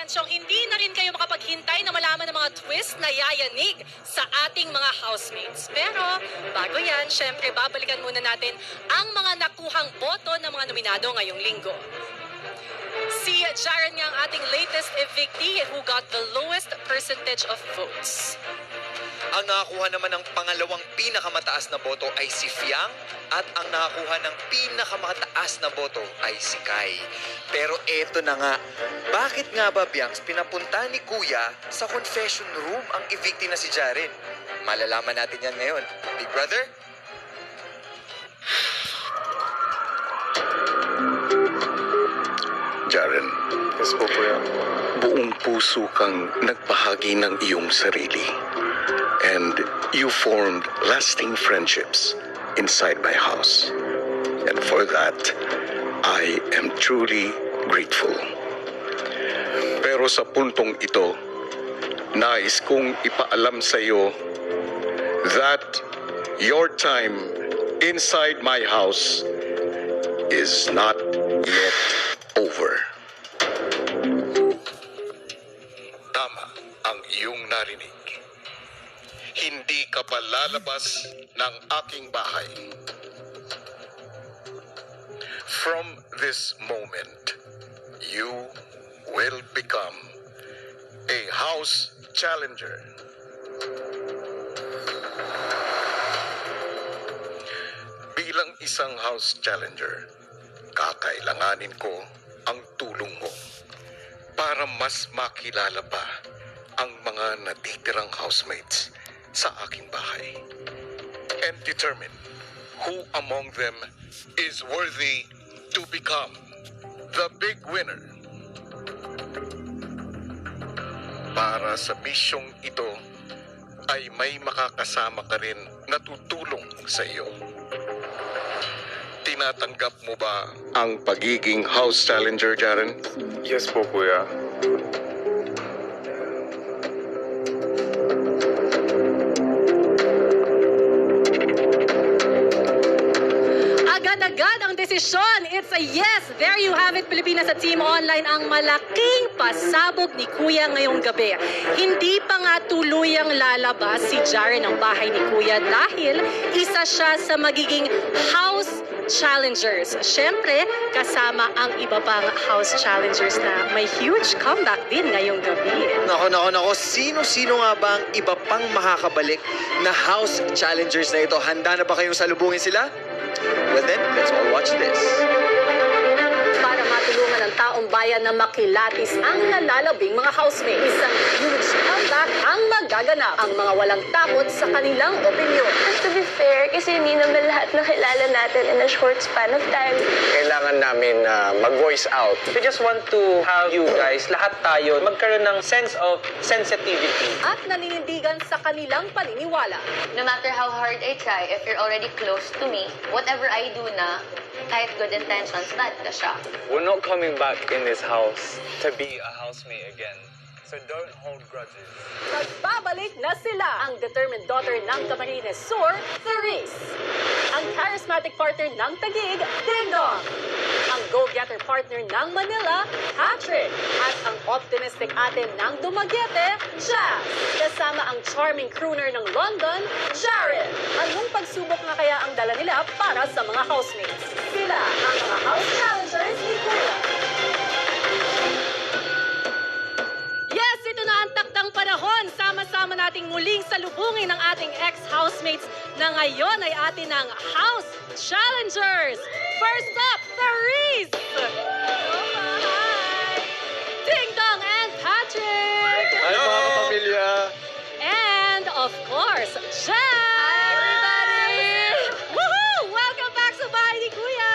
Attention, hindi na rin kayo makapaghintay na malaman ng mga twist na yayanig sa ating mga housemates. Pero bago yan, syempre babalikan muna natin ang mga nakuhang boto ng mga nominado ngayong linggo. Si Jaren nga ang ating latest evictee who got the lowest percentage of votes. Ang nakakuha naman ng pangalawang pinakamataas na boto ay si Fiang at ang nakakuha ng pinakamataas na boto ay si Kai. Pero eto na nga, bakit nga ba, Biangs, pinapunta ni Kuya sa confession room ang evictee na si Jaren? Malalaman natin yan ngayon. Big Brother? Jaren, Yes po, Kuya. buong puso kang nagbahagi ng iyong sarili. And you formed lasting friendships inside my house. And for that, I am truly grateful. Pero sa puntong ito, nais kong ipaalam sa iyo that your time inside my house is not yet over. Tama ang iyong narinig. Hindi ka pa lalabas ng aking bahay. From this moment, you will become a house challenger. Bilang isang house challenger, kakailanganin ko ang tulong mo para mas makilala pa ang mga natitirang housemates sa aking bahay and determine who among them is worthy to become the big winner. Para sa misyong ito ay may makakasama ka rin na tutulong sa iyo. Tinatanggap mo ba ang pagiging house challenger, Jaren? Yes po, Kuya. Agad-agad ang desisyon. It's a yes. There you have it, Pilipinas sa Team Online. Ang malaking pasabog ni Kuya ngayong gabi. Hindi pa nga tuluyang lalabas si Jaren ng bahay ni Kuya dahil isa siya sa magiging house challengers. Siyempre, kasama ang iba pang house challengers na may huge comeback din ngayong gabi. Nako. Sino-sino nga ba ang iba pang makakabalik na house challengers na ito? Handa na ba kayong salubungin sila? Well then, let's all watch this. Para matulungan ang taong bayan na makilatis ang nalalabing mga housemates. Isang huge comeback ang magaganap. Ang mga walang takot sa kanilang opinion. And to be fair, kasi hindi naman lahat nakilala natin in a short span of time. Kailangan namin mag-voice out. We just want to have you guys, lahat tayo, magkaroon ng sense of sensitivity. At naninindigan sa kanilang paniniwala. No matter how hard I try, if you're already close to me, whatever I do na, kahit good intentions, bad ka siya. We're not coming back in this house to be a housemate again. So don't hold grudges. Magbabalik na sila ang determined daughter ng Camarines Sur, Therese. Ang charismatic partner ng Taguig, Ding Dong. Ang go-getter partner ng Manila, Patrick. At ang optimistic ate ng Dumaguete, Jazz. Kasama ang charming crooner ng London, Jaren. Anong pagsubok na kaya ang dala nila para sa mga housemates? Sila ang mga house challengers ni Kuya. Yes, ito na ang takdang panahon. Sama-sama nating muling salubungin ang ating ex-housemates na ngayon ay atin ng House Challengers. First up, Therese! Hi! Ding Dong and Patrick! Hi, mga kapamilya! And, of course, Jazz! Hi, everybody! Woohoo! Welcome back sa bahay ni Kuya!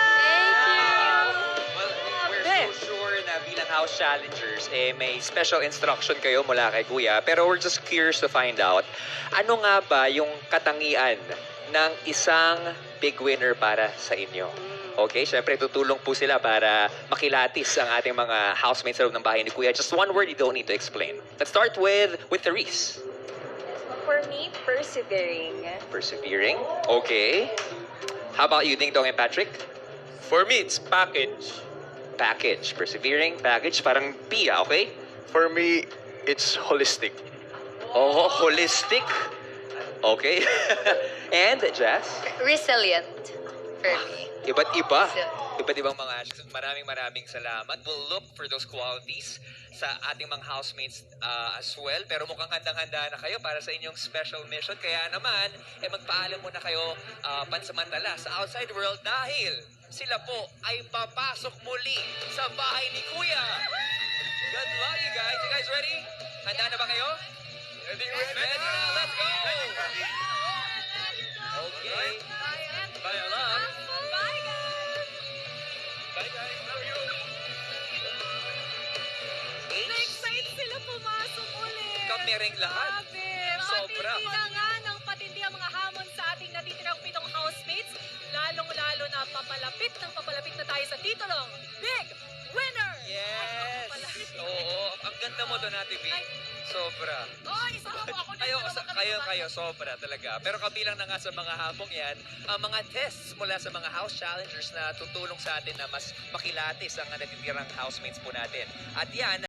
Well, we're so sure na bilang house challengers, may special instruction kayo mula kay Kuya. Pero we're just curious to find out, ano nga ba yung katangian ng isang big winner para sa inyo? Okay, syempre tutulong po sila para makilatis ang ating mga housemates sa loob ng bahay ni Kuya. Just one word, you don't need to explain. Let's start with Therese. For me, persevering. Persevering. Okay. How about you, Ding Dong and Patrick? For me, it's package. Package. Persevering, package. Parang Pia, okay? For me, it's holistic. Oh, holistic. Okay. And, Jazz? Resilient for me. Iba't iba. Resilient. Iba't ibang mga maraming salamat. We'll look for those qualities sa ating mga housemates as well. Pero mukhang handang-handa na kayo para sa inyong special mission. Kaya naman, magpaalam muna kayo pansamantala sa outside world dahil sila po ay papasok muli sa bahay ni Kuya. Good luck, you guys. You guys ready? Handa na ba kayo? Ready na. Let's go! Okay. Bye, love. Bye, guys! Bye, guys. Love you. Na-excite sila pumasok ulit. Kami ring lahat. Grabe. Sobra. Matindi na nga ng patindi ang mga hamon sa ating natitirang 7 housemates. Lalong-lalo na papalapit na tayo sa titulong Big Winner! Yes! Oo. Ang ganda mo doon, Ate B. Sobra. Isama mo ako Kayo, sobra talaga. Pero kabilang na nga sa mga hamong yan, ang mga tests mula sa mga house challengers na tutulong sa atin na mas makilatis ang natitirang housemates po natin. At yan,